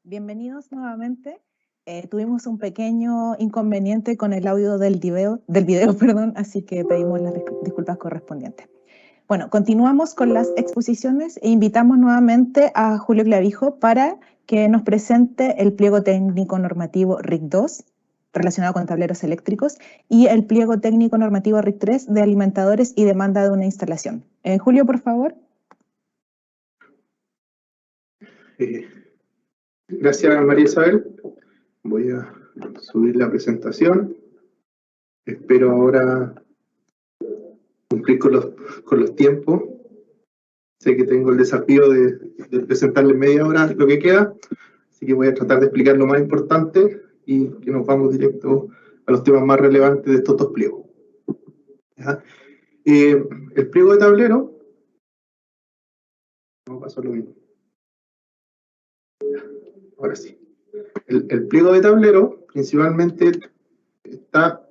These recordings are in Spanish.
Bienvenidos nuevamente. Tuvimos un pequeño inconveniente con el audio del video, perdón, así que pedimos las disculpas correspondientes. Bueno, continuamos con las exposiciones e invitamos nuevamente a Julio Clavijo para que nos presente el pliego técnico normativo RIC 2 relacionado con tableros eléctricos y el pliego técnico normativo RIC 3 de alimentadores y demanda de una instalación. Julio, por favor. Gracias, María Isabel. Voy a subir la presentación. Espero ahora cumplir con los tiempos. Sé que tengo el desafío de presentarles media hora lo que queda, así que voy a tratar de explicar lo más importante y que nos vamos directo a los temas más relevantes de estos dos pliegos. ¿Ya? El pliego de tablero, no pasó lo mismo. Ahora sí. El pliego de tablero principalmente está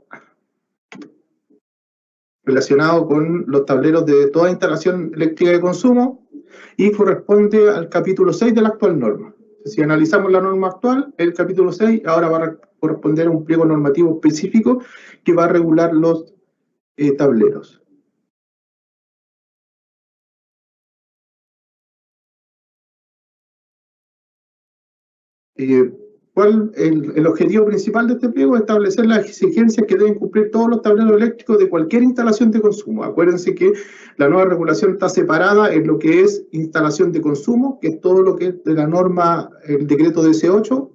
relacionado con los tableros de toda instalación eléctrica de consumo y corresponde al capítulo 6 de la actual norma. Si analizamos la norma actual, el capítulo 6 ahora va a corresponder a un pliego normativo específico que va a regular los tableros. El objetivo principal de este pliego es establecer las exigencias que deben cumplir todos los tableros eléctricos de cualquier instalación de consumo. Acuérdense que la nueva regulación está separada en lo que es instalación de consumo, que es todo lo que es de la norma, el decreto DC8,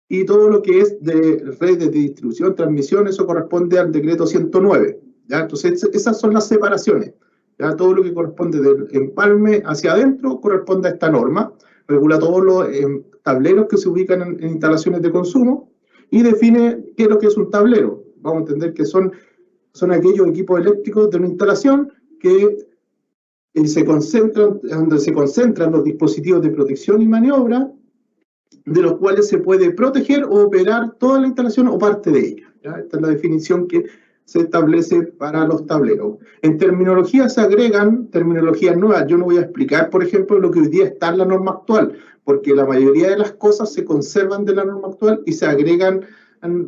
y todo lo que es de redes de distribución, transmisión, eso corresponde al decreto 109. ¿Ya? Entonces, esas son las separaciones. ¿Ya? Todo lo que corresponde del empalme hacia adentro corresponde a esta norma, regula todos los tableros que se ubican en instalaciones de consumo y define qué es lo que es un tablero. Vamos a entender que son aquellos equipos eléctricos de una instalación que donde se concentran los dispositivos de protección y maniobra, de los cuales se puede proteger o operar toda la instalación o parte de ella. ¿Ya? Esta es la definición que se establece para los tableros. En terminología se agregan terminologías nuevas. Yo no voy a explicar, por ejemplo, lo que hoy día está en la norma actual, porque la mayoría de las cosas se conservan de la norma actual y se agregan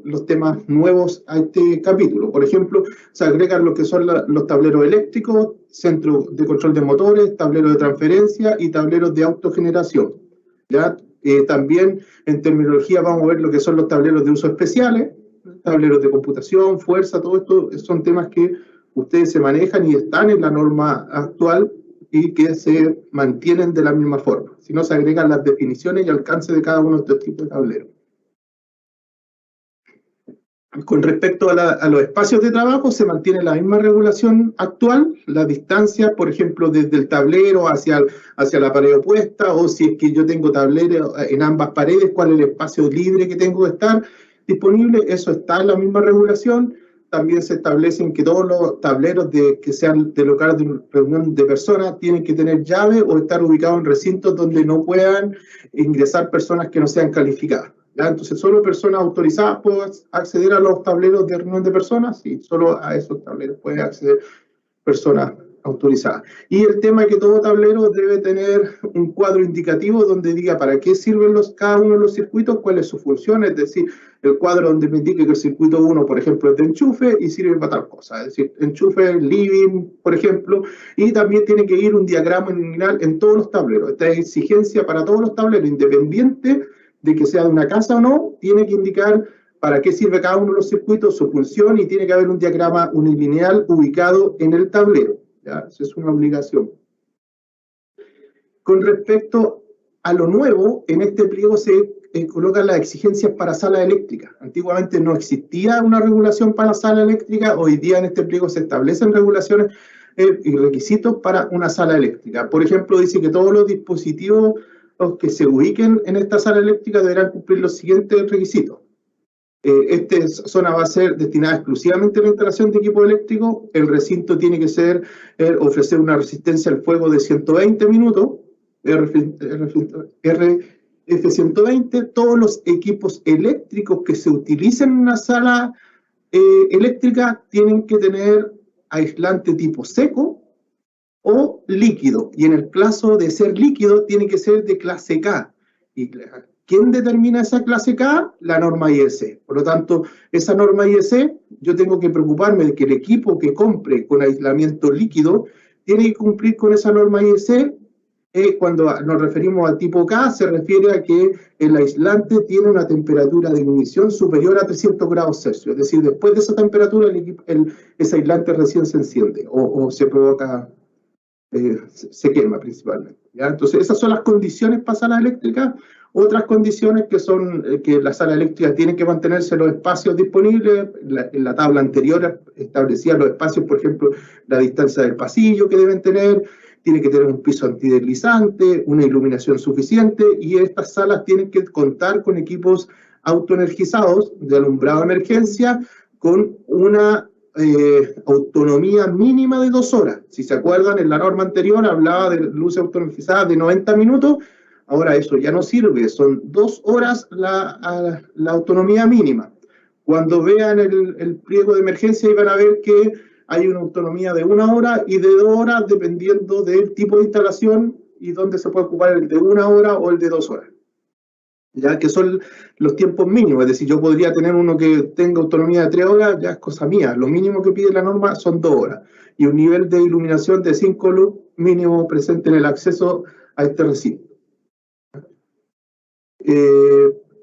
los temas nuevos a este capítulo. Por ejemplo, se agregan lo que son los tableros eléctricos, centro de control de motores, tableros de transferencia y tableros de autogeneración. ¿Ya? También en terminología vamos a ver lo que son los tableros de uso especiales, tableros de computación, fuerza, todo esto son temas que ustedes se manejan y están en la norma actual y que se mantienen de la misma forma. Si no, se agregan las definiciones y alcance de cada uno de estos tipos de tableros. Con respecto a los espacios de trabajo, se mantiene la misma regulación actual, la distancia, por ejemplo, desde el tablero hacia la pared opuesta, o si es que yo tengo tablero en ambas paredes, cuál es el espacio libre que tengo que estar disponible, eso está en la misma regulación. También se establecen que todos los tableros que sean de locales de reunión de personas tienen que tener llave o estar ubicados en recintos donde no puedan ingresar personas que no sean calificadas. ¿Ya? Entonces, solo personas autorizadas pueden acceder a los tableros de reunión de personas y solo a esos tableros pueden acceder personas autorizadas. Y el tema es que todo tablero debe tener un cuadro indicativo donde diga para qué sirven cada uno de los circuitos, cuál es su función, es decir, el cuadro donde me indique que el circuito 1, por ejemplo, es de enchufe y sirve para tal cosa, es decir, enchufe, living, por ejemplo, y también tiene que ir un diagrama lineal en todos los tableros. Esta es exigencia para todos los tableros, independiente de que sea de una casa o no, tiene que indicar para qué sirve cada uno de los circuitos, su función, y tiene que haber un diagrama unilineal ubicado en el tablero. ¿Ya? Eso es una obligación. Con respecto a lo nuevo, en este pliego se colocan las exigencias para sala eléctrica. Antiguamente no existía una regulación para sala eléctrica, hoy día en este pliego se establecen regulaciones y requisitos para una sala eléctrica. Por ejemplo, dice que todos los dispositivos que se ubiquen en esta sala eléctrica deberán cumplir los siguientes requisitos. Esta zona va a ser destinada exclusivamente a la instalación de equipo eléctrico. El recinto tiene que ofrecer una resistencia al fuego de 120 minutos, RF120. Todos los equipos eléctricos que se utilicen en una sala eléctrica tienen que tener aislante tipo seco o líquido. Y en el caso de ser líquido, tiene que ser de clase K. Y ¿Quién determina esa clase K? La norma IEC. Por lo tanto, esa norma IEC, yo tengo que preocuparme de que el equipo que compre con aislamiento líquido tiene que cumplir con esa norma IEC. Cuando nos referimos a tipo K, se refiere a que el aislante tiene una temperatura de ignición superior a 300 grados Celsius. Es decir, después de esa temperatura, ese aislante recién se enciende o se provoca, se quema principalmente, ¿ya? Entonces, esas son las condiciones para salas eléctricas. Otras condiciones que son que la sala eléctrica tiene que mantenerse los espacios disponibles. En la tabla anterior establecía los espacios, por ejemplo, la distancia del pasillo que deben tener, tiene que tener un piso antideslizante, una iluminación suficiente, y estas salas tienen que contar con equipos autoenergizados de alumbrado de emergencia con una autonomía mínima de 2 horas. Si se acuerdan, en la norma anterior hablaba de luces autoenergizadas de 90 minutos, ahora eso ya no sirve, son 2 horas la autonomía mínima. Cuando vean el pliego de emergencia, van a ver que hay una autonomía de 1 hora y de 2 horas, dependiendo del tipo de instalación y dónde se puede ocupar el de 1 hora o el de 2 horas. Ya que son los tiempos mínimos, es decir, yo podría tener uno que tenga autonomía de 3 horas, ya es cosa mía. Lo mínimo que pide la norma son 2 horas. Y un nivel de iluminación de 5 lux mínimo presente en el acceso a este recinto.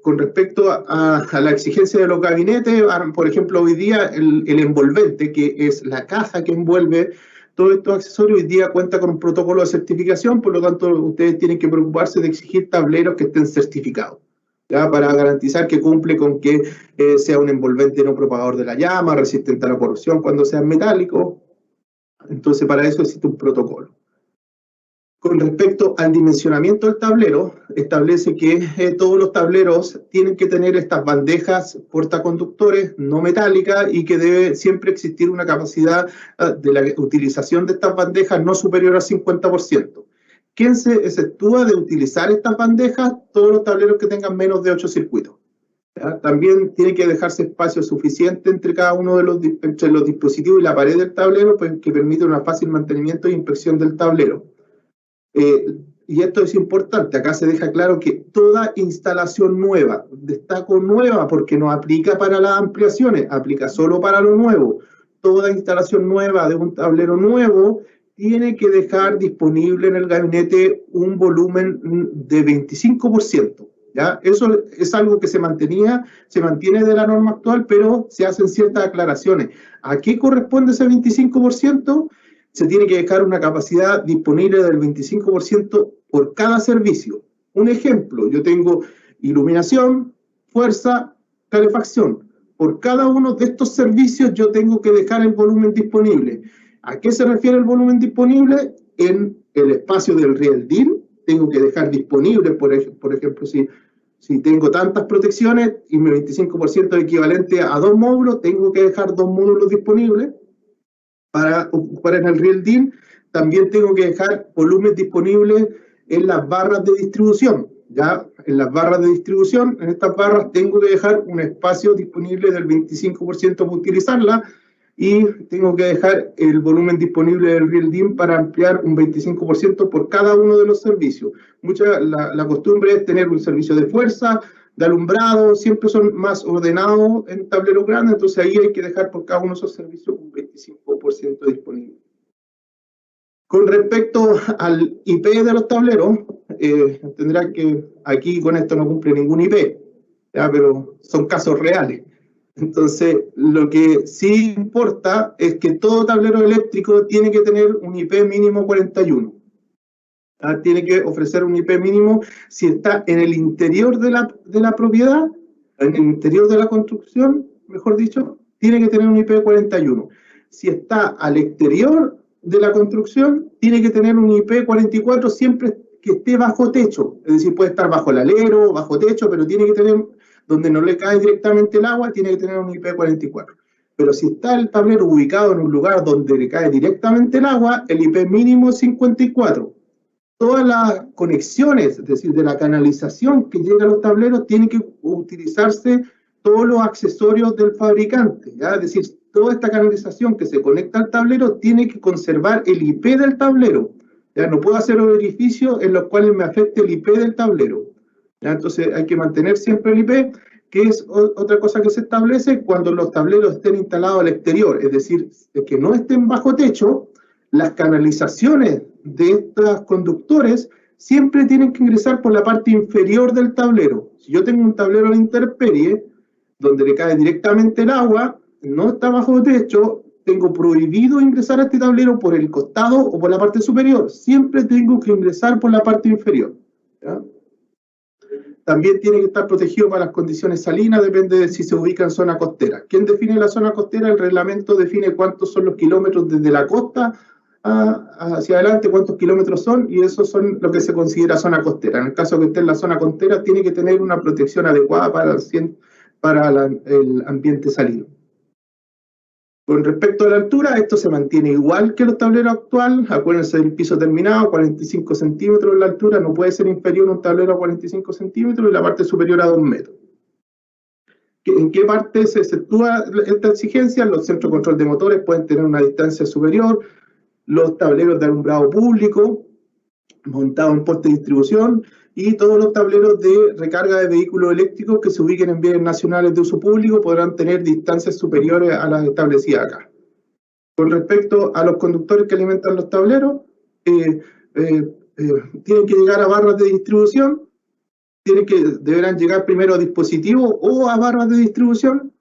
Con respecto a la exigencia de los gabinetes, por ejemplo, hoy día el envolvente, que es la caja que envuelve todos estos accesorios, hoy día cuenta con un protocolo de certificación, por lo tanto ustedes tienen que preocuparse de exigir tableros que estén certificados, ¿ya? Para garantizar que cumple con que sea un envolvente no propagador de la llama, resistente a la corrosión cuando sea metálico. Entonces, para eso existe un protocolo. Con respecto al dimensionamiento del tablero, establece que todos los tableros tienen que tener estas bandejas portaconductores no metálicas y que debe siempre existir una capacidad de la utilización de estas bandejas no superior al 50%. ¿Quién se exceptúa de utilizar estas bandejas? Todos los tableros que tengan menos de 8 circuitos. ¿Ya? También tiene que dejarse espacio suficiente entre cada uno de entre los dispositivos y la pared del tablero, pues, que permite un fácil mantenimiento e inspección del tablero. Y esto es importante, acá se deja claro que toda instalación nueva, destaco nueva porque no aplica para las ampliaciones, aplica solo para lo nuevo. Toda instalación nueva de un tablero nuevo tiene que dejar disponible en el gabinete un volumen de 25%. ¿Ya? Eso es algo que se mantiene de la norma actual, pero se hacen ciertas aclaraciones. ¿A qué corresponde ese 25%? Se tiene que dejar una capacidad disponible del 25% por cada servicio. Un ejemplo, yo tengo iluminación, fuerza, calefacción. Por cada uno de estos servicios yo tengo que dejar el volumen disponible. ¿A qué se refiere el volumen disponible? En el espacio del riel DIN, tengo que dejar disponible, por ejemplo, si tengo tantas protecciones y mi 25% es equivalente a 2 módulos, tengo que dejar 2 módulos disponibles. Para ocupar en el riel DIN, también tengo que dejar volumen disponible en las barras de distribución. Ya en las barras de distribución, en estas barras tengo que dejar un espacio disponible del 25% para utilizarla y tengo que dejar el volumen disponible del riel DIN para ampliar un 25% por cada uno de los servicios. La costumbre es tener un servicio de fuerza, de alumbrado, siempre son más ordenados en tableros grandes, entonces ahí hay que dejar por cada uno de esos servicios un 25% disponible. Con respecto al IP de los tableros, tendrá que aquí con esto no cumple ningún IP, ¿ya? Pero son casos reales. Entonces, lo que sí importa es que todo tablero eléctrico tiene que tener un IP mínimo 41. Tiene que ofrecer un IP mínimo si está en el interior de la propiedad, en el interior de la construcción, mejor dicho, tiene que tener un IP 41. Si está al exterior de la construcción, tiene que tener un IP 44 siempre que esté bajo techo. Es decir, puede estar bajo el alero, bajo techo, pero tiene que tener, donde no le cae directamente el agua, tiene que tener un IP 44. Pero si está el tablero ubicado en un lugar donde le cae directamente el agua, el IP mínimo es 54. Todas las conexiones, es decir, de la canalización que llega a los tableros, tienen que utilizarse todos los accesorios del fabricante, ¿ya? Es decir, toda esta canalización que se conecta al tablero tiene que conservar el IP del tablero. Ya no puedo hacer orificios en los cuales me afecte el IP del tablero. ¿Ya? Entonces hay que mantener siempre el IP, que es otra cosa que se establece cuando los tableros estén instalados al exterior, es decir, que no estén bajo techo. Las canalizaciones de estos conductores siempre tienen que ingresar por la parte inferior del tablero. Si yo tengo un tablero a la intemperie, donde le cae directamente el agua, no está bajo techo, tengo prohibido ingresar a este tablero por el costado o por la parte superior. Siempre tengo que ingresar por la parte inferior. ¿Ya? También tiene que estar protegido para las condiciones salinas, depende de si se ubica en zona costera. ¿Quién define la zona costera? El reglamento define cuántos son los kilómetros desde la costa hacia adelante, cuántos kilómetros son, y esos son lo que se considera zona costera. En el caso que esté en la zona costera, tiene que tener una protección adecuada para el ambiente salino. Con respecto a la altura, esto se mantiene igual que los tableros actuales. Acuérdense del piso terminado, 45 centímetros la altura, no puede ser inferior a un tablero a 45 centímetros y la parte superior a 2 metros. ¿En qué parte se efectúa esta exigencia? Los centros de control de motores pueden tener una distancia superior, los tableros de alumbrado público montados en postes de distribución y todos los tableros de recarga de vehículos eléctricos que se ubiquen en vías nacionales de uso público podrán tener distancias superiores a las establecidas acá. Con respecto a los conductores que alimentan los tableros, tienen que llegar a barras de distribución, deberán llegar primero a dispositivos o a barras de distribución.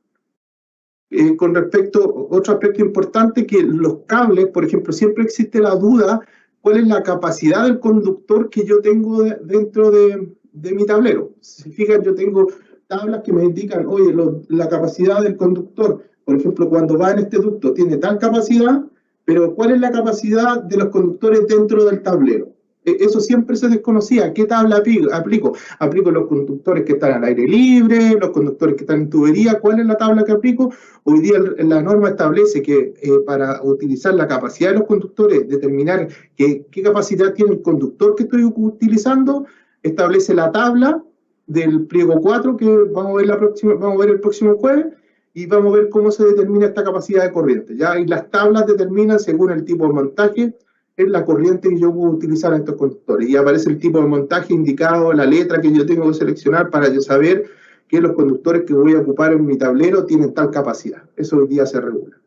Con respecto, otro aspecto importante, que los cables, por ejemplo, siempre existe la duda cuál es la capacidad del conductor que yo tengo dentro de mi tablero. Si se fijan, yo tengo tablas que me indican, oye, la capacidad del conductor, por ejemplo, cuando va en este ducto tiene tal capacidad, pero ¿cuál es la capacidad de los conductores dentro del tablero? Eso siempre se desconocía. ¿Qué tabla aplico? Aplico los conductores que están al aire libre, los conductores que están en tubería. ¿Cuál es la tabla que aplico? Hoy día la norma establece que para utilizar la capacidad de los conductores, determinar qué capacidad tiene el conductor que estoy utilizando, establece la tabla del pliego 4 que vamos a ver el próximo jueves, y vamos a ver cómo se determina esta capacidad de corriente, ¿ya? Y las tablas determinan, según el tipo de montaje, es la corriente que yo puedo utilizar en estos conductores. Y aparece el tipo de montaje indicado, la letra que yo tengo que seleccionar para yo saber que los conductores que voy a ocupar en mi tablero tienen tal capacidad. Eso hoy día se regula.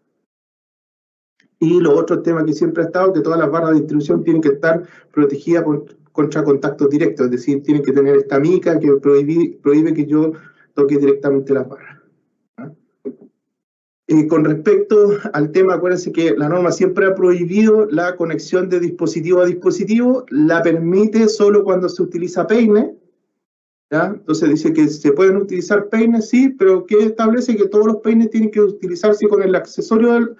Y los otros temas que siempre ha estado, que todas las barras de distribución tienen que estar protegidas contra contactos directos, es decir, tienen que tener esta mica que prohíbe que yo toque directamente las barras. Con respecto al tema, acuérdense que la norma siempre ha prohibido la conexión de dispositivo a dispositivo, la permite solo cuando se utiliza peine, ¿ya? Entonces dice que se pueden utilizar peines, sí, pero que establece que todos los peines tienen que utilizarse con el accesorio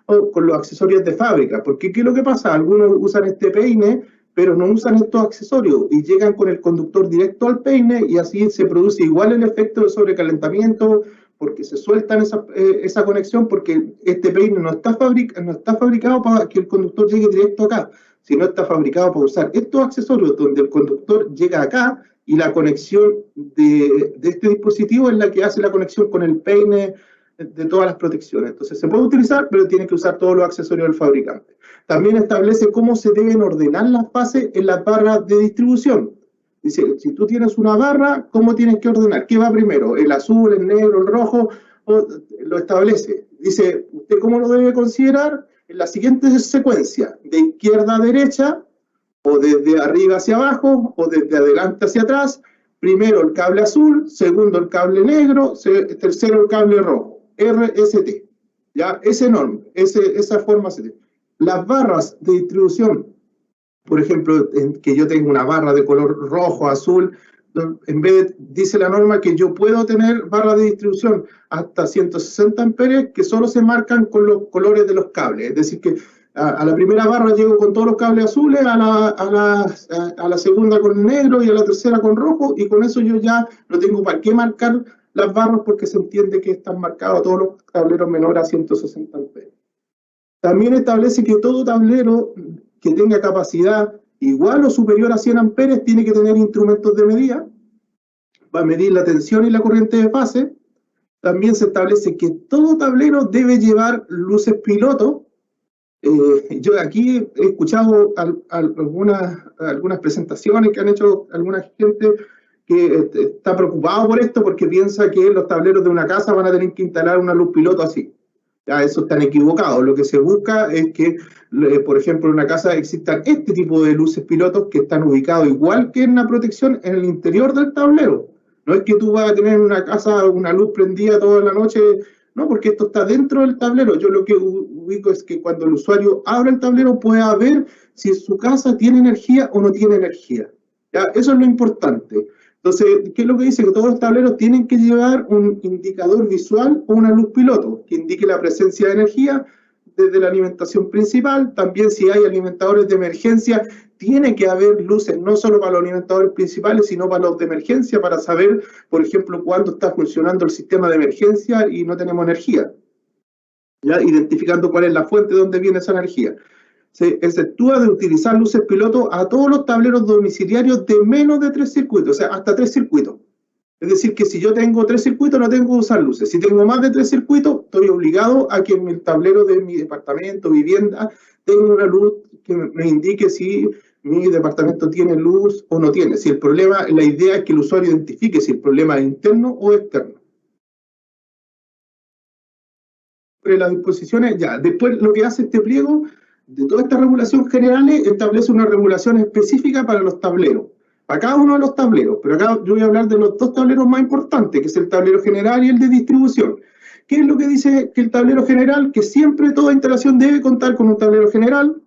o con los accesorios de fábrica, porque ¿qué es lo que pasa? Algunos usan este peine, pero no usan estos accesorios y llegan con el conductor directo al peine y así se produce igual el efecto de sobrecalentamiento, porque se sueltan esa conexión, porque este peine no está fabricado para que el conductor llegue directo acá, sino está fabricado para usar estos accesorios donde el conductor llega acá y la conexión de este dispositivo es la que hace la conexión con el peine de todas las protecciones. Entonces se puede utilizar, pero tiene que usar todos los accesorios del fabricante. También establece cómo se deben ordenar las fases en las barras de distribución. Dice, si tú tienes una barra, ¿cómo tienes que ordenar? ¿Qué va primero? ¿El azul, el negro, el rojo? Lo establece. Dice, ¿usted cómo lo debe considerar? En la siguiente secuencia, de izquierda a derecha, o desde arriba hacia abajo, o desde adelante hacia atrás. Primero el cable azul, segundo el cable negro, tercero el cable rojo. RST. ¿Ya? Ese nombre, esa forma. Las barras de distribución, por ejemplo, que yo tengo una barra de color rojo, azul, en vez de, dice la norma que yo puedo tener barras de distribución hasta 160 amperes que solo se marcan con los colores de los cables. Es decir, que a la primera barra llego con todos los cables azules, a la segunda con negro y a la tercera con rojo, y con eso yo ya no tengo para qué marcar las barras porque se entiende que están marcados todos los tableros menores a 160 amperes. También establece que todo tablero que tenga capacidad igual o superior a 100 amperes tiene que tener instrumentos de medida para medir la tensión y la corriente de fase. También se establece que todo tablero debe llevar luces piloto. Yo aquí he escuchado algunas presentaciones que han hecho alguna gente que está preocupado por esto porque piensa que los tableros de una casa van a tener que instalar una luz piloto así. Ya, eso están equivocados. Lo que se busca es que, por ejemplo, en una casa existan este tipo de luces pilotos que están ubicados igual que en la protección en el interior del tablero. No es que tú vas a tener en una casa una luz prendida toda la noche, no, porque esto está dentro del tablero. Yo lo que ubico es que cuando el usuario abre el tablero pueda ver si su casa tiene energía o no tiene energía. ¿Ya? Eso es lo importante. Entonces, ¿qué es lo que dice? Que todos los tableros tienen que llevar un indicador visual o una luz piloto que indique la presencia de energía desde la alimentación principal. También si hay alimentadores de emergencia, tiene que haber luces no solo para los alimentadores principales, sino para los de emergencia, para saber, por ejemplo, cuándo está funcionando el sistema de emergencia y no tenemos energía. ¿Ya? Identificando cuál es la fuente de donde viene esa energía. Se exceptúa de utilizar luces piloto a todos los tableros domiciliarios de menos de 3 circuitos, o sea, hasta 3 circuitos. Es decir, que si yo tengo 3 circuitos no tengo que usar luces. Si tengo más de 3 circuitos, estoy obligado a que en el tablero de mi departamento, vivienda, tenga una luz que me indique si mi departamento tiene luz o no tiene. Si el problema, la idea es que el usuario identifique si el problema es interno o externo. Sobre las disposiciones, ya, después lo que hace este pliego de toda esta regulación general establece una regulación específica para los tableros, para cada uno de los tableros, pero acá yo voy a hablar de los dos tableros más importantes, que es el tablero general y el de distribución. ¿Qué es lo que dice que el tablero general? Que siempre toda instalación debe contar con un tablero general,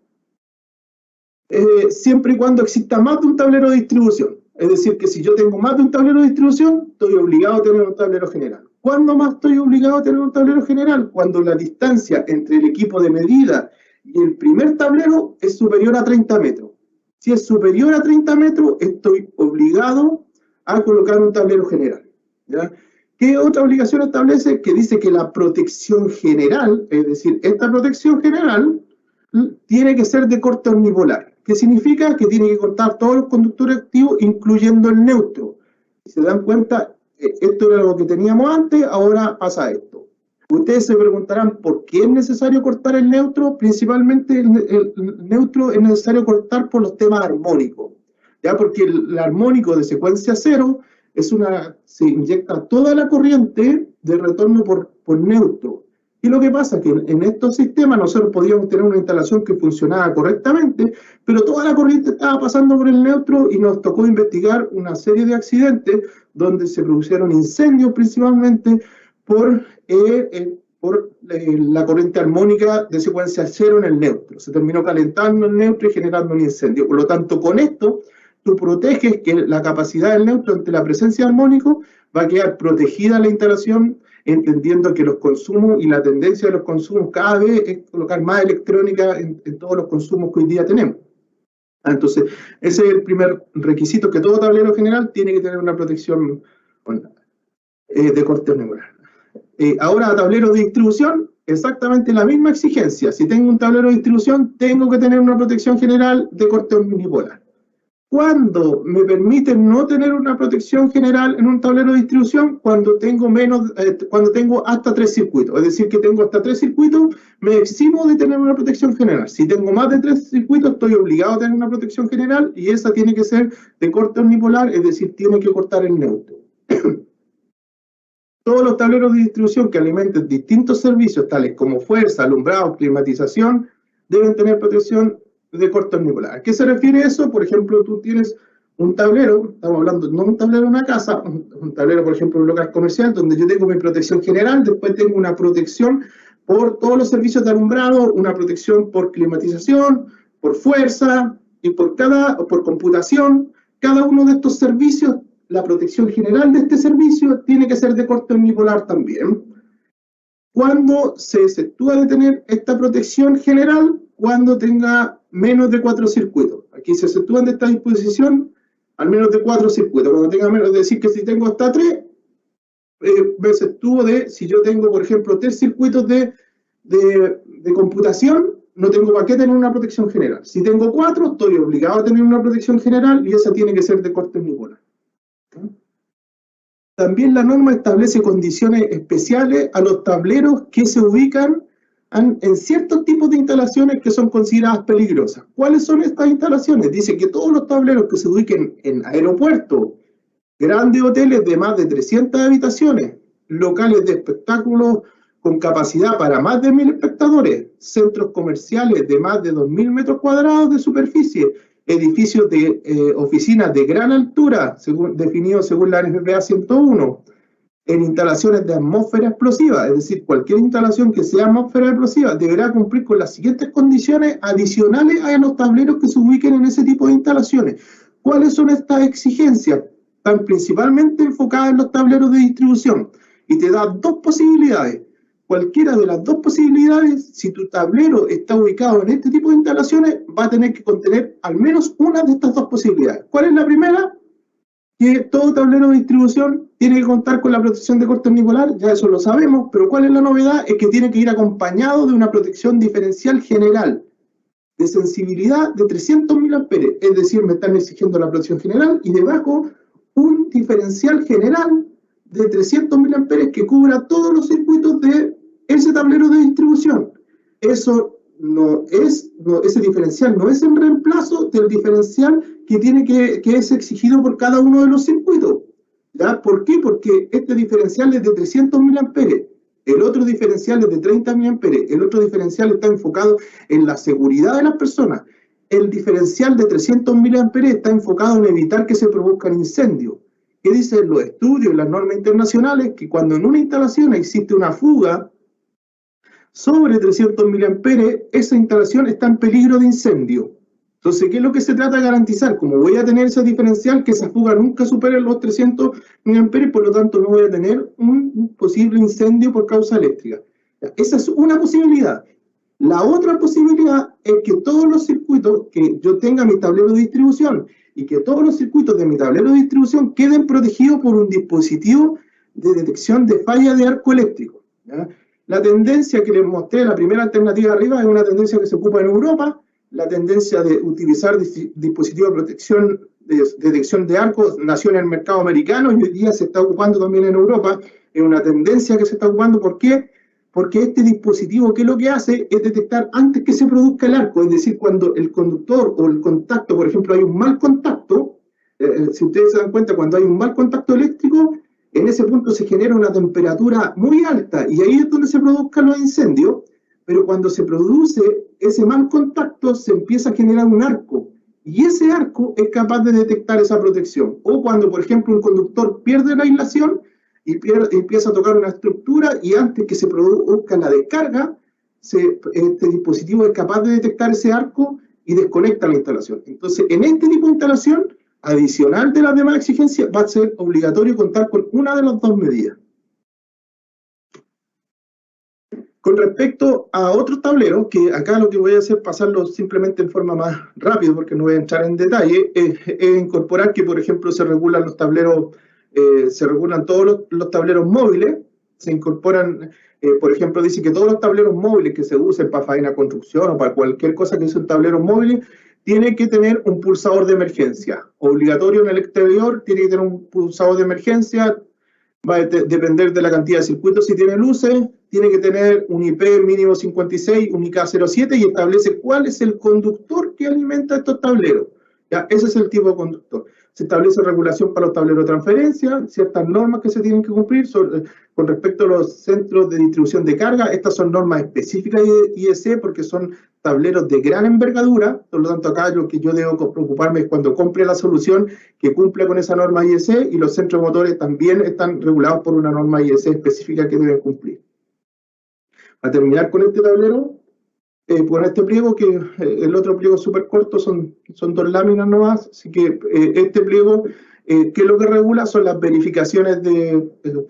siempre y cuando exista más de un tablero de distribución. Es decir, que si yo tengo más de un tablero de distribución, estoy obligado a tener un tablero general. ¿Cuándo más estoy obligado a tener un tablero general? Cuando la distancia entre el equipo de medida y el primer tablero es superior a 30 metros. Si es superior a 30 metros, estoy obligado a colocar un tablero general. ¿Ya? ¿Qué otra obligación establece? Que dice que la protección general, es decir, esta protección general, tiene que ser de corte omnipolar. ¿Qué significa? Que tiene que contar todos los conductores activos, incluyendo el neutro. Si se dan cuenta, esto era lo que teníamos antes, ahora pasa esto. Ustedes se preguntarán por qué es necesario cortar el neutro. Principalmente el neutro es necesario cortar por los temas armónicos, ¿ya? Porque el armónico de secuencia cero se inyecta toda la corriente de retorno por neutro. Y lo que pasa es que en estos sistemas nosotros podíamos tener una instalación que funcionaba correctamente, pero toda la corriente estaba pasando por el neutro y nos tocó investigar una serie de accidentes donde se produjeron incendios principalmente por la corriente armónica de secuencia cero en el neutro. Se terminó calentando el neutro y generando un incendio. Por lo tanto, con esto, tú proteges que la capacidad del neutro ante la presencia de armónico va a quedar protegida la instalación, entendiendo que los consumos y la tendencia de los consumos cada vez es colocar más electrónica en todos los consumos que hoy día tenemos. Entonces, ese es el primer requisito, que todo tablero general tiene que tener una protección de corte omnipolar. Ahora, tablero de distribución, exactamente la misma exigencia. Si tengo un tablero de distribución, tengo que tener una protección general de corte omnipolar. ¿Cuándo me permiten no tener una protección general en un tablero de distribución? Cuando tengo hasta 3 circuitos. Es decir, que tengo hasta 3 circuitos, me eximo de tener una protección general. Si tengo más de 3 circuitos, estoy obligado a tener una protección general, y esa tiene que ser de corte omnipolar, es decir, tiene que cortar el neutro. Todos los tableros de distribución que alimenten distintos servicios, tales como fuerza, alumbrado, climatización, deben tener protección de corte omnipolar. ¿A qué se refiere eso? Por ejemplo, tú tienes un tablero, estamos hablando no un tablero de una casa, un tablero, por ejemplo, un local comercial, donde yo tengo mi protección general, después tengo una protección por todos los servicios de alumbrado, una protección por climatización, por fuerza y por computación. Cada uno de estos servicios, la protección general de este servicio tiene que ser de corte omnipolar también. ¿Cuándo se exceptúa de tener esta protección general? Cuando tenga menos de 4 circuitos. Aquí se exceptúan de esta disposición al menos de 4 circuitos. Cuando tenga menos, es decir, que si tengo hasta 3, me exceptúo de, si yo tengo, por ejemplo, 3 circuitos de computación, no tengo para qué tener una protección general. Si tengo 4, estoy obligado a tener una protección general, y esa tiene que ser de corte omnipolar. También la norma establece condiciones especiales a los tableros que se ubican en ciertos tipos de instalaciones que son consideradas peligrosas. ¿Cuáles son estas instalaciones? Dice que todos los tableros que se ubiquen en aeropuertos, grandes hoteles de más de 300 habitaciones, locales de espectáculos con capacidad para más de 1.000 espectadores, centros comerciales de más de 2.000 metros cuadrados de superficie, edificios de oficinas de gran altura, definidos según la NFPA 101, en instalaciones de atmósfera explosiva, es decir, cualquier instalación que sea atmósfera explosiva deberá cumplir con las siguientes condiciones adicionales a los tableros que se ubiquen en ese tipo de instalaciones. ¿Cuáles son estas exigencias? Están principalmente enfocadas en los tableros de distribución y te da dos posibilidades. Cualquiera de las dos posibilidades, si tu tablero está ubicado en este tipo de instalaciones, va a tener que contener al menos una de estas dos posibilidades. ¿Cuál es la primera? Que todo tablero de distribución tiene que contar con la protección de corte ornipolar, ya eso lo sabemos, pero ¿cuál es la novedad? Es que tiene que ir acompañado de una protección diferencial general de sensibilidad de 300.000 amperes, es decir, me están exigiendo la protección general y debajo un diferencial general de 300.000 amperes que cubra todos los circuitos de ese tablero de distribución. Eso ese diferencial no es en reemplazo del diferencial que es exigido por cada uno de los circuitos. ¿Ya? ¿Por qué? Porque este diferencial es de 300.000 amperes, el otro diferencial es de 30.000 amperes, el otro diferencial está enfocado en la seguridad de las personas. El diferencial de 300.000 amperes está enfocado en evitar que se produzcan incendios. ¿Qué dicen los estudios y las normas internacionales? Que cuando en una instalación existe una fuga sobre 300.000 amperes, esa instalación está en peligro de incendio. Entonces, ¿qué es lo que se trata de garantizar? Como voy a tener ese diferencial, que esa fuga nunca supere los 300.000 amperes, por lo tanto no voy a tener un posible incendio por causa eléctrica. Esa es una posibilidad. La otra posibilidad es que todos los circuitos que yo tenga mi tablero de distribución y que todos los circuitos de mi tablero de distribución queden protegidos por un dispositivo de detección de falla de arco eléctrico. ¿Ya? La tendencia que les mostré, la primera alternativa arriba, es una tendencia que se ocupa en Europa. La tendencia de utilizar dispositivos de protección, de detección de arcos, nació en el mercado americano y hoy día se está ocupando también en Europa. Es una tendencia que se está ocupando. ¿Por qué? Porque este dispositivo, ¿qué es lo que hace? Es detectar antes que se produzca el arco, es decir, cuando el conductor o el contacto, por ejemplo, hay un mal contacto, si ustedes se dan cuenta, cuando hay un mal contacto eléctrico, en ese punto se genera una temperatura muy alta y ahí es donde se produzcan los incendios, pero cuando se produce ese mal contacto se empieza a generar un arco y ese arco es capaz de detectar esa protección. O cuando, por ejemplo, un conductor pierde la aislación y empieza a tocar una estructura y antes que se produzca la descarga, este dispositivo es capaz de detectar ese arco y desconecta la instalación. Entonces, en este tipo de instalación, adicional de las demás exigencias, va a ser obligatorio contar con una de las dos medidas. Con respecto a otros tableros, que acá lo que voy a hacer es pasarlo simplemente en forma más rápida, porque no voy a entrar en detalle, es incorporar que, por ejemplo, se regulan los tableros, se regulan todos los tableros móviles, se incorporan, por ejemplo, dice que todos los tableros móviles que se usen para faena construcción o para cualquier cosa que sea un tablero móvil, tiene que tener un pulsador de emergencia. Obligatorio en el exterior, tiene que tener un pulsador de emergencia, va a depender de la cantidad de circuitos si tiene luces, tiene que tener un IP mínimo 56, un IK07 y establece cuál es el conductor que alimenta estos tableros. ¿Ya? Ese es el tipo de conductor. Se establece regulación para los tableros de transferencia, ciertas normas que se tienen que cumplir con respecto a los centros de distribución de carga. Estas son normas específicas de IEC porque son tableros de gran envergadura, por lo tanto acá lo que yo debo preocuparme es cuando compre la solución que cumpla con esa norma IEC y los centros motores también están regulados por una norma IEC específica que deben cumplir. Para terminar con este tablero, con este pliego, que el otro pliego es súper corto, son 2 láminas nomás, así que este pliego, ¿qué es lo que regula? Son las verificaciones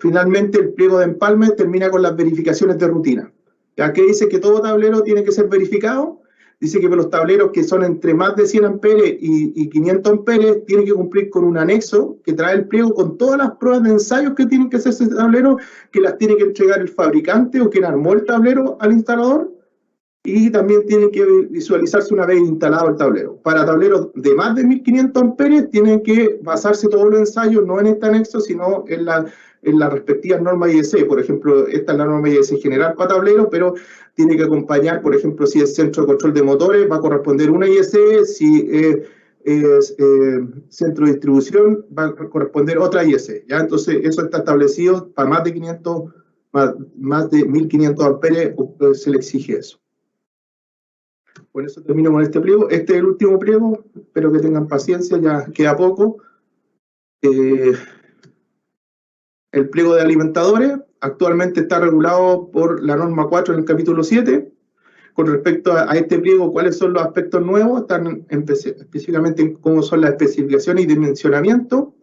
finalmente el pliego de empalme termina con las verificaciones de rutina. Aquí dice que todo tablero tiene que ser verificado, dice que para los tableros que son entre más de 100 amperes y 500 amperes, tiene que cumplir con un anexo que trae el pliego con todas las pruebas de ensayos que tienen que hacer ese tablero, que las tiene que entregar el fabricante o quien armó el tablero al instalador, y también tiene que visualizarse una vez instalado el tablero. Para tableros de más de 1500 amperes tienen que basarse todos los ensayos no en este anexo, sino en las respectivas normas IEC. Por ejemplo, esta es la norma IEC general para tableros, pero tiene que acompañar, por ejemplo, si es centro de control de motores, va a corresponder una IEC, si centro de distribución, va a corresponder otra IS, ¿ya? Entonces, eso está establecido para más de 500, más de 1500 amperes, se le exige eso. Con eso termino con este pliego. Este es el último pliego, espero que tengan paciencia, ya queda poco. El pliego de alimentadores actualmente está regulado por la norma 4 en el capítulo 7. Con respecto a este pliego, ¿cuáles son los aspectos nuevos? Están específicamente en cómo son las especificaciones y dimensionamiento.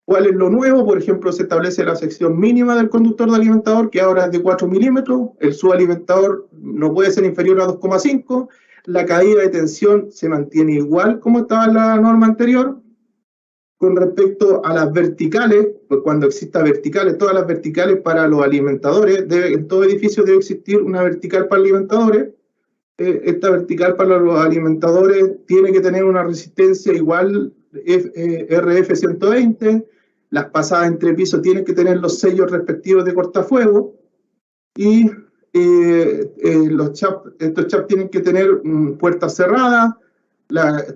¿Cuál es lo nuevo? Por ejemplo, se establece la sección mínima del conductor de alimentador, que ahora es de 4 milímetros. El subalimentador no puede ser inferior a 2,5. La caída de tensión se mantiene igual como estaba en la norma anterior. Con respecto a las verticales, pues cuando exista verticales, todas las verticales para los alimentadores, en todo edificio debe existir una vertical para alimentadores. Esta vertical para los alimentadores tiene que tener una resistencia igual RF 120, las pasadas entre pisos tienen que tener los sellos respectivos de cortafuego y estos chaps tienen que tener puertas cerradas.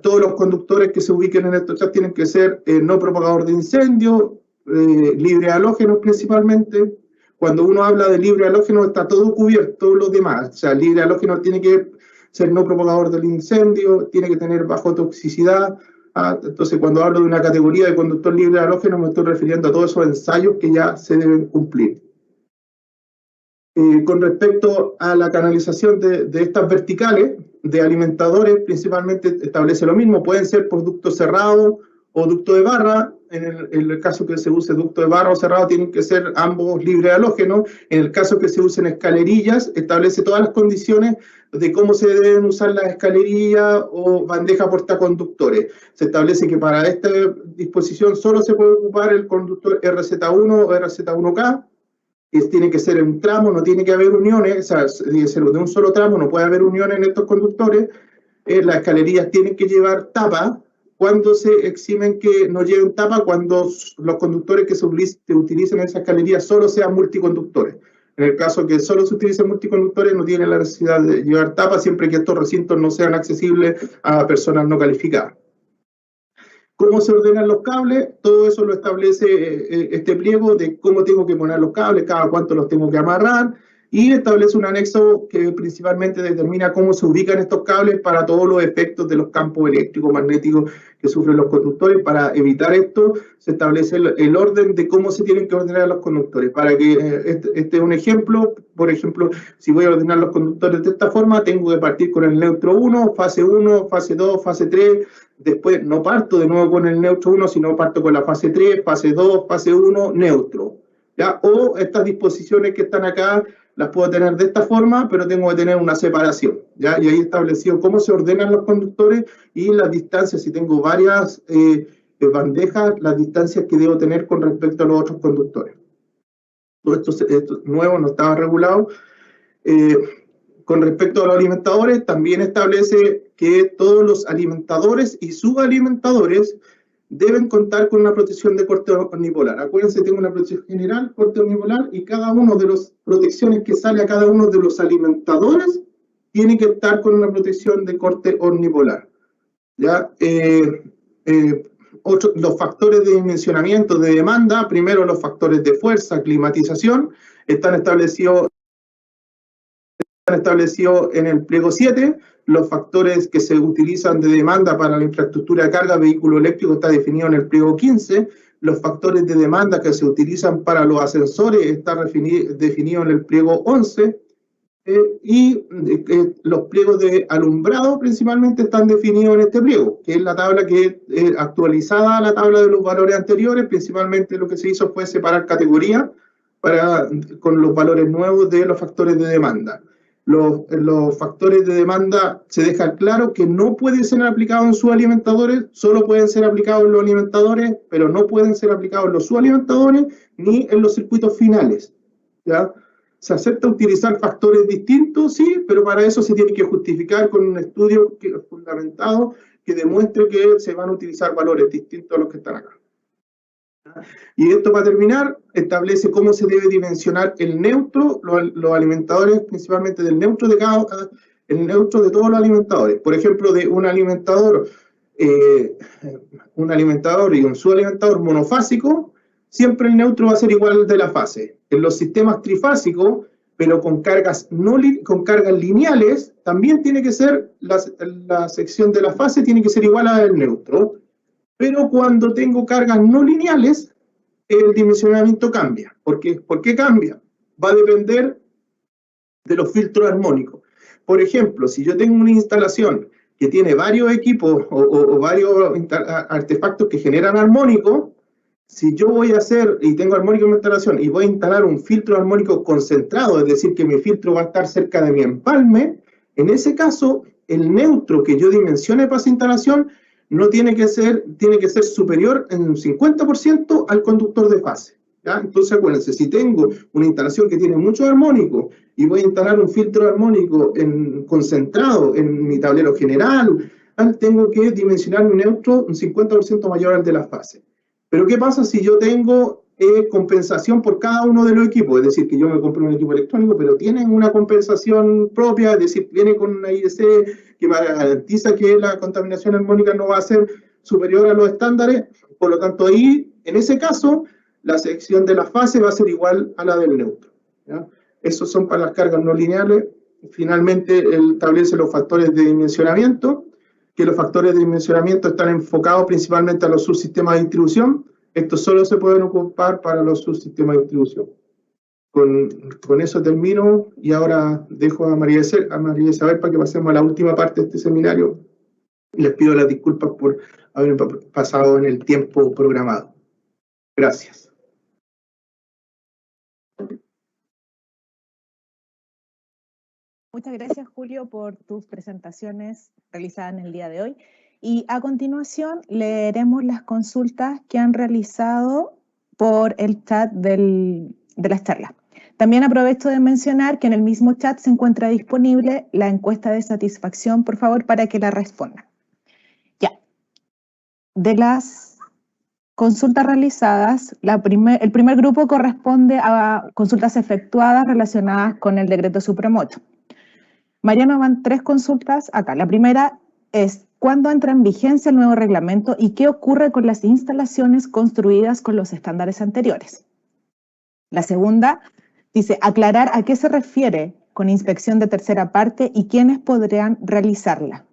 Todos los conductores que se ubiquen en estos chaps tienen que ser no propagador de incendio, libre de halógenos principalmente. Cuando uno habla de libre de halógenos está todo cubierto, lo demás. O sea, libre de halógenos tiene que ser no propagador del incendio, tiene que tener bajo toxicidad. Entonces, cuando hablo de una categoría de conductor libre de halógenos, me estoy refiriendo a todos esos ensayos que ya se deben cumplir. Con respecto a la canalización de estas verticales de alimentadores, principalmente establece lo mismo, pueden ser por ducto cerrado o ducto de barra. En el caso que se use ducto de barra o cerrado, tienen que ser ambos libres de halógeno. En el caso que se usen escalerillas, establece todas las condiciones de cómo se deben usar las escalerillas o bandeja portaconductores. Se establece que para esta disposición solo se puede ocupar el conductor RZ1 o RZ1K, que tiene que ser en un tramo, no tiene que haber uniones, o sea, tiene que ser de un solo tramo, no puede haber uniones en estos conductores. Las escalerillas tienen que llevar tapa. Cuando se eximen que no lleven tapa, cuando los conductores que se utilicen en esa escalería solo sean multiconductores. En el caso que solo se utilicen multiconductores, no tienen la necesidad de llevar tapa, siempre que estos recintos no sean accesibles a personas no calificadas. ¿Cómo se ordenan los cables? Todo eso lo establece este pliego de cómo tengo que poner los cables, cada cuánto los tengo que amarrar, y establece un anexo que principalmente determina cómo se ubican estos cables para todos los efectos de los campos eléctricos, magnéticos que sufren los conductores. Para evitar esto, se establece el orden de cómo se tienen que ordenar los conductores. Para que este es un ejemplo, por ejemplo, si voy a ordenar los conductores de esta forma, tengo que partir con el neutro 1, fase 2, fase 3, después no parto de nuevo con el neutro 1, sino parto con la fase 3, fase 2, fase 1, neutro. ¿Ya? O estas disposiciones que están acá, las puedo tener de esta forma, pero tengo que tener una separación, ¿ya? Y ahí establecido cómo se ordenan los conductores y las distancias, si tengo varias bandejas, las distancias que debo tener con respecto a los otros conductores. Todo esto nuevo no estaba regulado. Con respecto a los alimentadores, también establece que todos los alimentadores y subalimentadores deben contar con una protección de corte omnipolar. Acuérdense, tengo una protección general, corte omnipolar, y cada uno de las protecciones que sale a cada uno de los alimentadores tiene que estar con una protección de corte omnipolar. ¿Ya? Los factores de dimensionamiento de demanda, primero los factores de fuerza, climatización, están establecidos en el pliego 7, los factores que se utilizan de demanda para la infraestructura de carga, vehículo eléctrico, está definido en el pliego 15, los factores de demanda que se utilizan para los ascensores está definido en el pliego 11, y los pliegos de alumbrado principalmente están definidos en este pliego, que es la tabla que es actualizada a la tabla de los valores anteriores. Principalmente lo que se hizo fue separar categorías con los valores nuevos de los factores de demanda. Los factores de demanda se deja claro que no pueden ser aplicados en subalimentadores, solo pueden ser aplicados en los alimentadores, pero no pueden ser aplicados en los subalimentadores ni en los circuitos finales, ¿ya? Se acepta utilizar factores distintos, sí, pero para eso se tiene que justificar con un estudio fundamentado que demuestre que se van a utilizar valores distintos a los que están acá. Y esto, para terminar, establece cómo se debe dimensionar el neutro, los alimentadores, principalmente del neutro el neutro de todos los alimentadores. Por ejemplo, de un alimentador un alimentador y un subalimentador monofásico, siempre el neutro va a ser igual al de la fase. En los sistemas trifásicos, pero con cargas lineales, también tiene que ser, la sección de la fase tiene que ser igual a la del neutro, pero cuando tengo cargas no lineales, el dimensionamiento cambia. ¿Por qué cambia? Va a depender de los filtros armónicos. Por ejemplo, si yo tengo una instalación que tiene varios equipos o varios artefactos que generan armónicos, si yo voy a hacer, y tengo armónico en mi instalación, y voy a instalar un filtro armónico concentrado, es decir, que mi filtro va a estar cerca de mi empalme, en ese caso, el neutro que yo dimensione para esa instalación no tiene que ser superior en un 50% al conductor de fase. ¿Ya? Entonces, acuérdense, si tengo una instalación que tiene muchos armónicos y voy a instalar un filtro armónico concentrado en mi tablero general, tengo que dimensionar mi neutro un 50% mayor al de la fase. Pero ¿qué pasa si yo tengo compensación por cada uno de los equipos? Es decir, que yo me compro un equipo electrónico, pero tienen una compensación propia, es decir, viene con una IEC que me garantiza que la contaminación armónica no va a ser superior a los estándares. Por lo tanto, ahí, en ese caso, la sección de la fase va a ser igual a la del neutro. ¿Ya? Esos son para las cargas no lineales. Finalmente, él establece los factores de dimensionamiento, que los factores de dimensionamiento están enfocados principalmente a los subsistemas de distribución. Estos solo se pueden ocupar para los subsistemas de distribución. Con eso termino y ahora dejo a María Isabel para que pasemos a la última parte de este seminario. Les pido las disculpas por haber pasado en el tiempo programado. Gracias. Muchas gracias, Julio, por tus presentaciones realizadas en el día de hoy. Y a continuación leeremos las consultas que han realizado por el chat de las charlas. También aprovecho de mencionar que en el mismo chat se encuentra disponible la encuesta de satisfacción, por favor, para que la respondan. Ya. De las consultas realizadas, el primer grupo corresponde a consultas efectuadas relacionadas con el decreto Supremo 8. Mariano, van 3 consultas acá. La primera es, ¿cuándo entra en vigencia el nuevo reglamento y qué ocurre con las instalaciones construidas con los estándares anteriores? La segunda dice, aclarar a qué se refiere con inspección de tercera parte y quiénes podrían realizarla.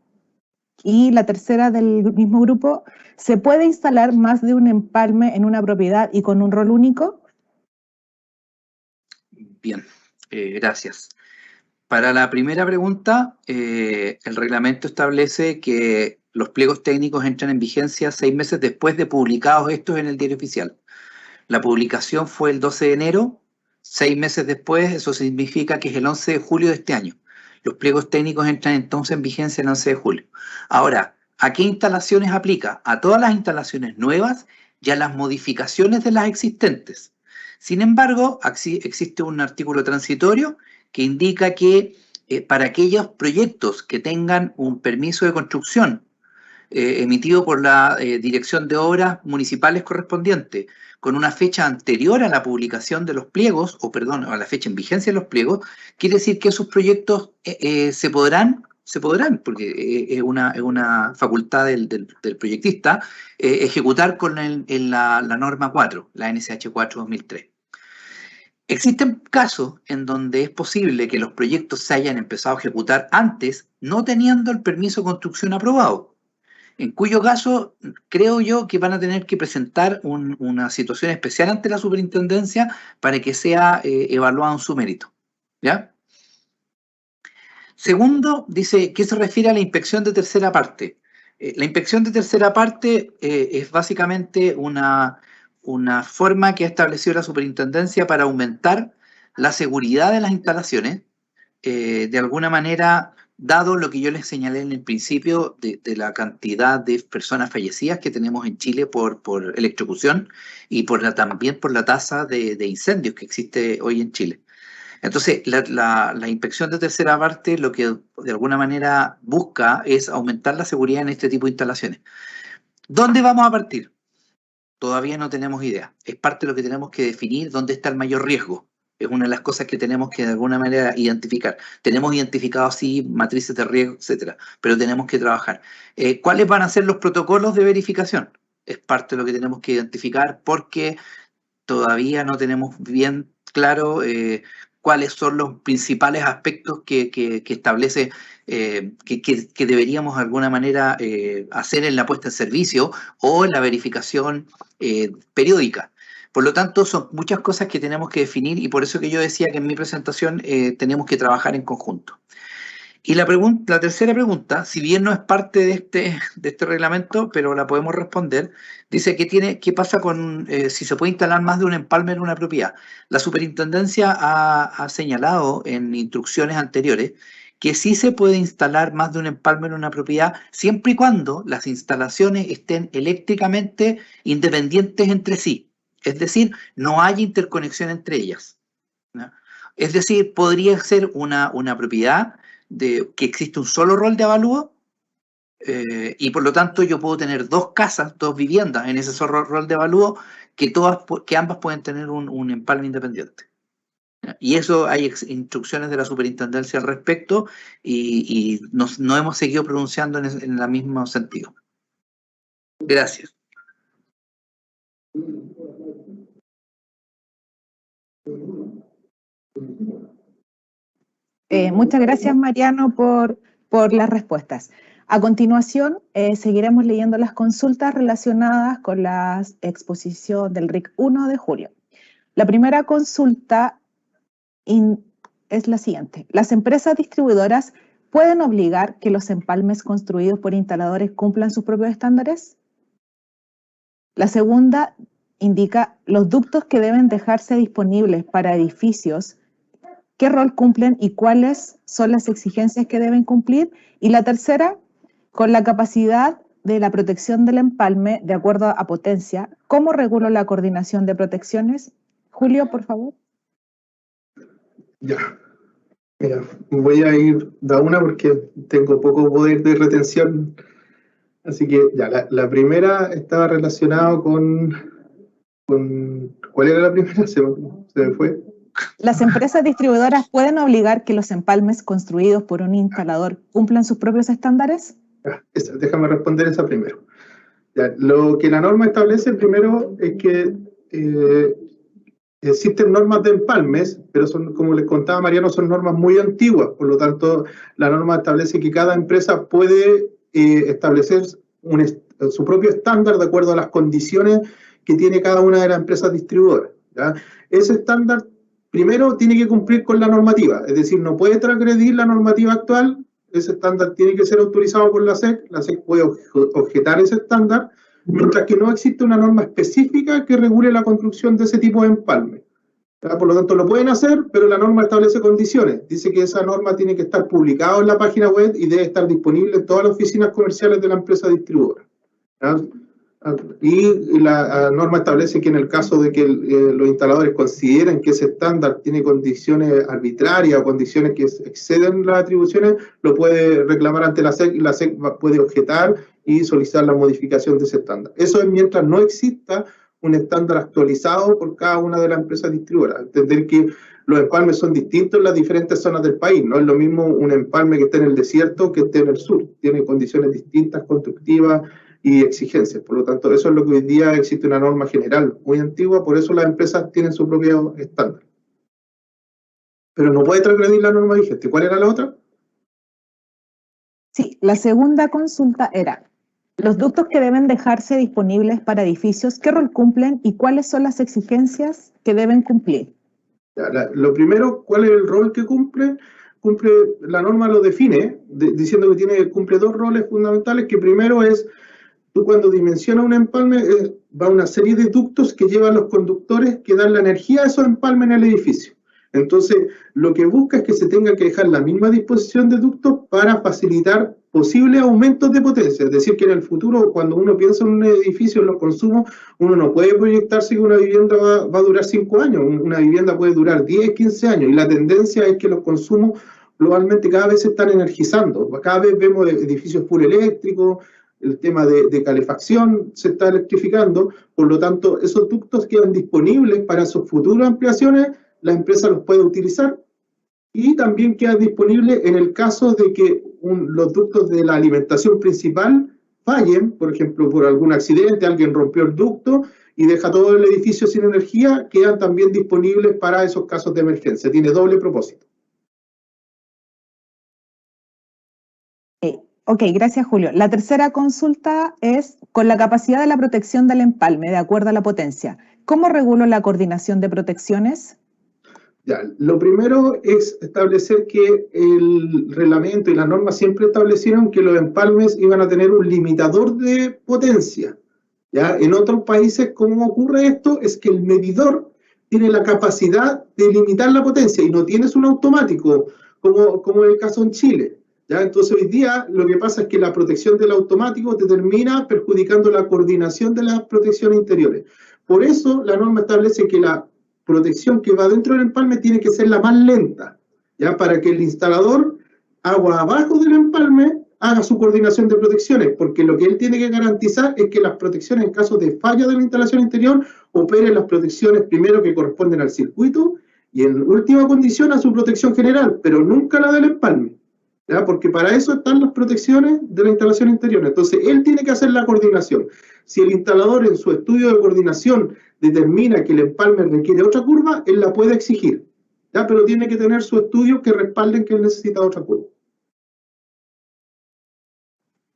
Y la tercera del mismo grupo, ¿se puede instalar más de un empalme en una propiedad y con un rol único? Bien, gracias. Para la primera pregunta, el reglamento establece que los pliegos técnicos entran en vigencia 6 meses después de publicados estos en el Diario Oficial. La publicación fue el 12 de enero, 6 meses después, eso significa que es el 11 de julio de este año. Los pliegos técnicos entran entonces en vigencia el 11 de julio. Ahora, ¿a qué instalaciones aplica? A todas las instalaciones nuevas y a las modificaciones de las existentes. Sin embargo, existe un artículo transitorio que indica que para aquellos proyectos que tengan un permiso de construcción emitido por la Dirección de Obras Municipales correspondiente, con una fecha anterior a la publicación de los pliegos, a la fecha en vigencia de los pliegos, quiere decir que esos proyectos se podrán, porque es una facultad del proyectista, ejecutar con la norma 4, la NSH 4/2003. Existen casos en donde es posible que los proyectos se hayan empezado a ejecutar antes, no teniendo el permiso de construcción aprobado, en cuyo caso creo yo que van a tener que presentar una situación especial ante la superintendencia para que sea evaluado en su mérito. ¿Ya? Segundo, dice, ¿qué se refiere a la inspección de tercera parte? La inspección de tercera parte es básicamente una forma que ha establecido la superintendencia para aumentar la seguridad de las instalaciones, de alguna manera, dado lo que yo les señalé en el principio de la cantidad de personas fallecidas que tenemos en Chile por electrocución y también por la tasa de incendios que existe hoy en Chile. Entonces, la inspección de tercera parte lo que de alguna manera busca es aumentar la seguridad en este tipo de instalaciones. ¿Dónde vamos a partir? Todavía no tenemos idea. Es parte de lo que tenemos que definir, dónde está el mayor riesgo. Es una de las cosas que tenemos que de alguna manera identificar. Tenemos identificado sí matrices de riesgo, etcétera, pero tenemos que trabajar. ¿Cuáles van a ser los protocolos de verificación? Es parte de lo que tenemos que identificar porque todavía no tenemos bien claro cuáles son los principales aspectos que establece, que deberíamos de alguna manera hacer en la puesta en servicio o en la verificación periódica. Por lo tanto, son muchas cosas que tenemos que definir y por eso que yo decía que en mi presentación tenemos que trabajar en conjunto. Y la tercera pregunta, si bien no es parte de este reglamento, pero la podemos responder, dice ¿qué pasa con si se puede instalar más de un empalme en una propiedad? La superintendencia ha señalado en instrucciones anteriores que sí se puede instalar más de un empalme en una propiedad siempre y cuando las instalaciones estén eléctricamente independientes entre sí. Es decir, no hay interconexión entre ellas, ¿no? Es decir, podría ser una propiedad que existe un solo rol de avalúo y por lo tanto yo puedo tener dos casas, dos viviendas en ese solo rol de avalúo que ambas pueden tener un empalme independiente. Y eso hay instrucciones de la superintendencia al respecto y no hemos seguido pronunciando en el mismo sentido. Gracias. Muchas gracias, Mariano, por las respuestas. A continuación, seguiremos leyendo las consultas relacionadas con la exposición del RIC 1 de julio. La primera consulta es la siguiente. ¿Las empresas distribuidoras pueden obligar que los empalmes construidos por instaladores cumplan sus propios estándares? La segunda indica los ductos que deben dejarse disponibles para edificios, qué rol cumplen y cuáles son las exigencias que deben cumplir. Y la tercera, con la capacidad de la protección del empalme de acuerdo a potencia, ¿cómo regula la coordinación de protecciones? Julio, por favor. Ya. Mira, voy a ir de una porque tengo poco poder de retención. Así que ya, la primera estaba relacionada con ¿cuál era la primera? Se me fue. ¿Las empresas distribuidoras pueden obligar que los empalmes construidos por un instalador cumplan sus propios estándares? Déjame responder esa primero. Ya, lo que la norma establece primero es que existen normas de empalmes, pero son, como les contaba Mariano, son normas muy antiguas. Por lo tanto, la norma establece que cada empresa puede establecer su propio estándar de acuerdo a las condiciones que tiene cada una de las empresas distribuidoras, ¿ya? Ese estándar primero tiene que cumplir con la normativa, es decir, no puede transgredir la normativa actual. Ese estándar tiene que ser autorizado por la SEC puede objetar ese estándar, mientras que no existe una norma específica que regule la construcción de ese tipo de empalme. Por lo tanto, lo pueden hacer, pero la norma establece condiciones. Dice que esa norma tiene que estar publicada en la página web y debe estar disponible en todas las oficinas comerciales de la empresa distribuidora. Y la norma establece que en el caso de que los instaladores consideren que ese estándar tiene condiciones arbitrarias o condiciones que exceden las atribuciones, lo puede reclamar ante la SEC y la SEC puede objetar y solicitar la modificación de ese estándar. Eso es mientras no exista un estándar actualizado por cada una de las empresas distribuidoras. Entender que los empalmes son distintos en las diferentes zonas del país. No es lo mismo un empalme que esté en el desierto que esté en el sur. Tiene condiciones distintas, constructivas y exigencias. Por lo tanto, eso es lo que hoy día existe una norma general muy antigua, por eso las empresas tienen su propio estándar. Pero no puede transgredir la norma vigente. ¿Cuál era la otra? Sí, la segunda consulta era, los ductos que deben dejarse disponibles para edificios, ¿qué rol cumplen y cuáles son las exigencias que deben cumplir? Lo primero, ¿cuál es el rol que cumple? La norma lo define, diciendo que cumple dos roles fundamentales, que primero es, tú cuando dimensionas un empalme, va una serie de ductos que llevan los conductores que dan la energía a esos empalmes en el edificio. Entonces, lo que busca es que se tenga que dejar la misma disposición de ductos para facilitar posibles aumentos de potencia. Es decir, que en el futuro, cuando uno piensa en un edificio, en los consumos, uno no puede proyectarse que una vivienda va a durar 5 años. Una vivienda puede durar 10, 15 años. Y la tendencia es que los consumos globalmente cada vez se están energizando. Cada vez vemos edificios full eléctricos, el tema de calefacción se está electrificando. Por lo tanto, esos ductos quedan disponibles para sus futuras ampliaciones la empresa los puede utilizar y también queda disponible en el caso de que los ductos de la alimentación principal fallen, por ejemplo, por algún accidente, alguien rompió el ducto y deja todo el edificio sin energía, quedan también disponibles para esos casos de emergencia. Tiene doble propósito. Ok, gracias, Julio. La tercera consulta es, con la capacidad de la protección del empalme, de acuerdo a la potencia, ¿cómo regulo la coordinación de protecciones? Ya, lo primero es establecer que el reglamento y las normas siempre establecieron que los empalmes iban a tener un limitador de potencia. ¿Ya? En otros países, ¿cómo ocurre esto? Es que el medidor tiene la capacidad de limitar la potencia y no tienes un automático, como en el caso en Chile. ¿Ya? Entonces hoy día lo que pasa es que la protección del automático te termina perjudicando la coordinación de las protecciones interiores. Por eso la norma establece que la protección que va dentro del empalme tiene que ser la más lenta, ¿ya? Para que el instalador, agua abajo del empalme, haga su coordinación de protecciones, porque lo que él tiene que garantizar es que las protecciones, en caso de falla de la instalación interior, operen las protecciones primero que corresponden al circuito y en última condición a su protección general, pero nunca la del empalme, ¿ya? Porque para eso están las protecciones de la instalación interior. Entonces, él tiene que hacer la coordinación. Si el instalador en su estudio de coordinación determina que el empalme requiere otra curva, él la puede exigir, ¿ya? Pero tiene que tener su estudio que respalden que él necesita otra curva.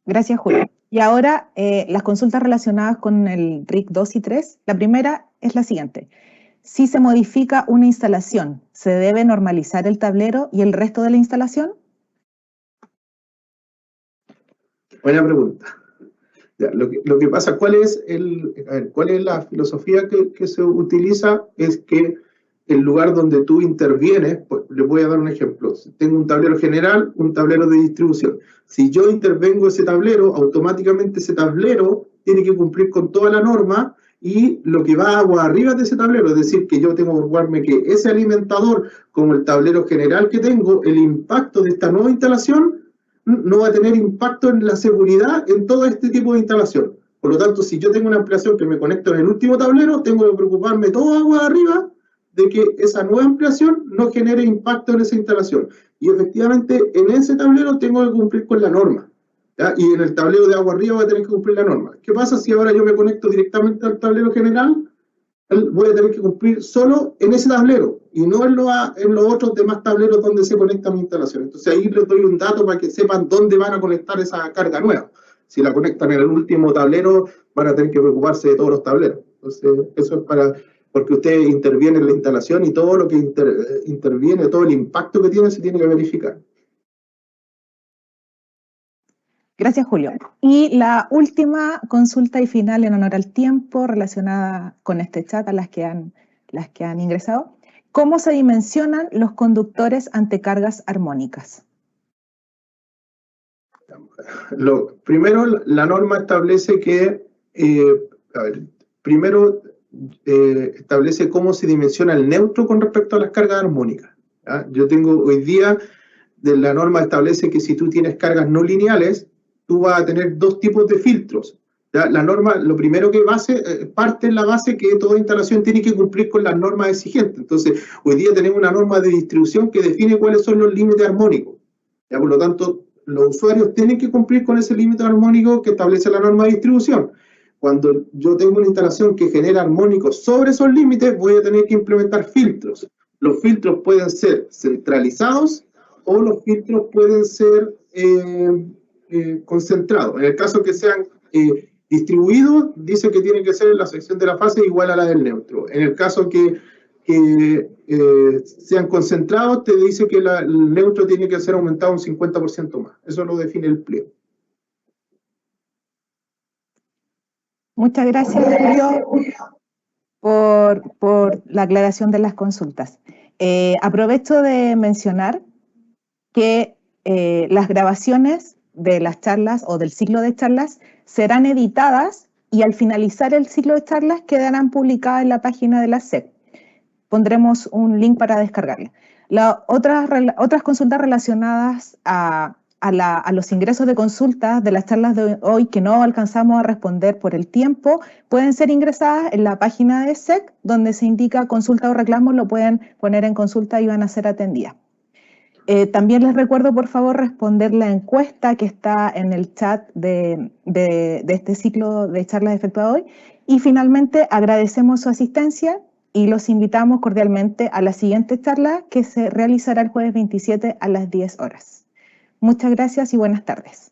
Gracias, Julio. Y ahora las consultas relacionadas con el RIC 2 y 3. La primera es la siguiente. Si se modifica una instalación, ¿se debe normalizar el tablero y el resto de la instalación? Buena pregunta. Ya, lo que pasa, ¿cuál es la filosofía que se utiliza? Es que el lugar donde tú intervienes, pues, les voy a dar un ejemplo. Tengo un tablero general, un tablero de distribución. Si yo intervengo ese tablero, automáticamente ese tablero tiene que cumplir con toda la norma y lo que va agua arriba de ese tablero, es decir, que yo tengo que preocuparme que ese alimentador, como el tablero general que tengo, el impacto de esta nueva instalación no va a tener impacto en la seguridad en todo este tipo de instalación. Por lo tanto, si yo tengo una ampliación que me conecto en el último tablero, tengo que preocuparme todo agua arriba de que esa nueva ampliación no genere impacto en esa instalación. Y efectivamente, en ese tablero tengo que cumplir con la norma, ¿ya? Y en el tablero de agua arriba voy a tener que cumplir la norma. ¿Qué pasa si ahora yo me conecto directamente al tablero general? Voy a tener que cumplir solo en ese tablero y no en los otros demás tableros donde se conecta mi instalación. Entonces ahí les doy un dato para que sepan dónde van a conectar esa carga nueva. Si la conectan en el último tablero, van a tener que preocuparse de todos los tableros. Entonces eso es porque usted interviene en la instalación y todo lo que interviene, todo el impacto que tiene, se tiene que verificar. Gracias, Julio. Y la última consulta y final en honor al tiempo relacionada con este chat a las que han ingresado. ¿Cómo se dimensionan los conductores ante cargas armónicas? Primero, la norma establece que, establece cómo se dimensiona el neutro con respecto a las cargas armónicas, ¿ya? Yo tengo hoy día, la norma establece que si tú tienes cargas no lineales, tú vas a tener dos tipos de filtros, ¿ya? La norma, lo primero que parte en la base que toda instalación tiene que cumplir con las normas exigentes. Entonces, hoy día tenemos una norma de distribución que define cuáles son los límites armónicos, ¿ya? Por lo tanto, los usuarios tienen que cumplir con ese límite armónico que establece la norma de distribución. Cuando yo tengo una instalación que genera armónicos sobre esos límites, voy a tener que implementar filtros. Los filtros pueden ser centralizados o los filtros pueden ser concentrados. En el caso que sean distribuidos, dice que tiene que ser la sección de la fase igual a la del neutro. En el caso que sean concentrados, te dice que el neutro tiene que ser aumentado un 50% más. Eso lo define el pliego. Muchas gracias, Julio, por la aclaración de las consultas. Aprovecho de mencionar que las grabaciones de las charlas o del ciclo de charlas serán editadas y al finalizar el ciclo de charlas quedarán publicadas en la página de la SEC. Pondremos un link para descargarla. Otras consultas relacionadas a a los ingresos de consultas de las charlas de hoy que no alcanzamos a responder por el tiempo, pueden ser ingresadas en la página de SEC, donde se indica consulta o reclamos, lo pueden poner en consulta y van a ser atendidas. También les recuerdo, por favor, responder la encuesta que está en el chat de este ciclo de charlas efectuado hoy. Y finalmente, agradecemos su asistencia y los invitamos cordialmente a la siguiente charla que se realizará el jueves 27 a las 10 horas. Muchas gracias y buenas tardes.